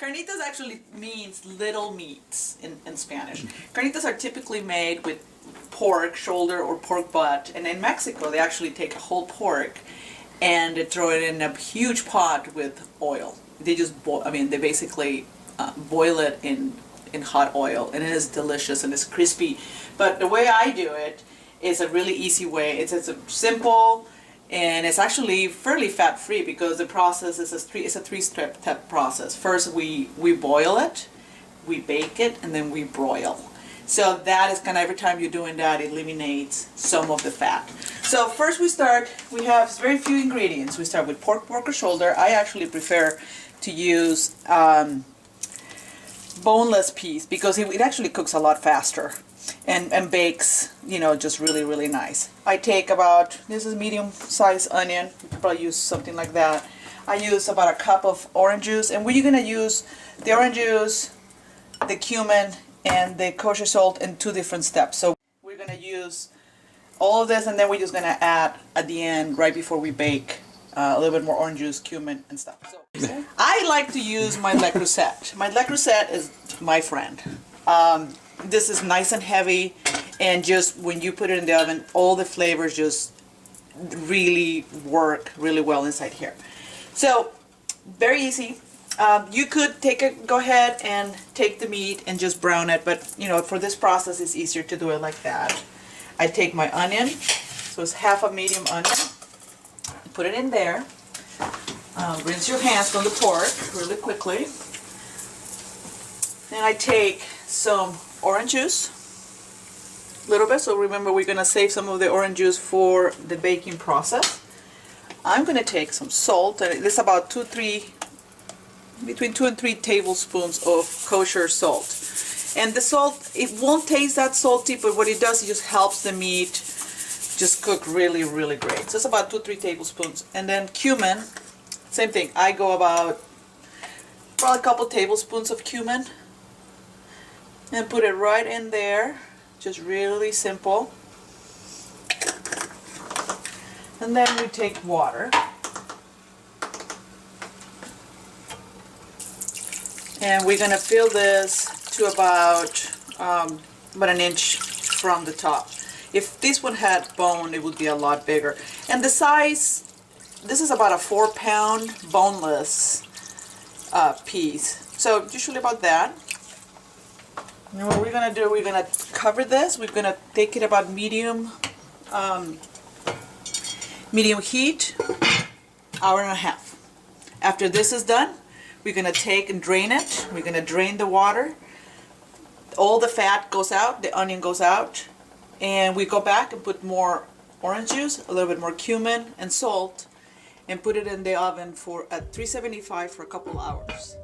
Carnitas actually means little meats in Spanish. Carnitas are typically made with pork shoulder or pork butt, and in Mexico they actually take a whole pork and they throw it in a huge pot with oil. They just they basically boil it in hot oil, and it is delicious and it's crispy. But the way I do it is a really easy way. It's a simple, and it's actually fairly fat-free because the process is a three-step process. First we boil it, we bake it, and then we broil. So that is kind of, every time you're doing that, it eliminates some of the fat. So first we have very few ingredients. We start with pork or shoulder. I actually prefer to use boneless piece because it actually cooks a lot faster and bakes, just really nice. I take this is medium-sized onion. You could probably use something like that. I use about a cup of orange juice, and we're going to use the orange juice, the cumin, and the kosher salt in two different steps. So we're going to use all of this, and then we're just going to add at the end, right before we bake, a little bit more orange juice, cumin, and stuff. So I like to use my Le Creuset. My Le Creuset is my friend. This is nice and heavy, and just when you put it in the oven, all the flavors just really work really well inside here. So very easy. You could go ahead and take the meat and just brown it, but for this process it's easier to do it like that. I take my onion, so it's half a medium onion, put it in there. Rinse your hands from the pork really quickly. Then I take some orange juice, a little bit, so remember we're going to save some of the orange juice for the baking process. I'm going to take some salt, and this is about between 2 and 3 tablespoons of kosher salt. And the salt, it won't taste that salty, but what it does, it just helps the meat just cook really great. So it's about 2-3 tablespoons. And then cumin, same thing. I go about probably a couple tablespoons of cumin and put it right in there, just really simple. And then we take water. And we're going to fill this to about an inch from the top. If this one had bone, it would be a lot bigger. And the size, this is about a 4-pound boneless piece. So usually about that. And what we're going to do, we're going to cover this. We're going to take it about medium heat, hour and a half. After this is done, we're going to take and drain it. We're going to drain the water. All the fat goes out, the onion goes out, and we go back and put more orange juice, a little bit more cumin and salt, and put it in the oven at 375 for a couple hours.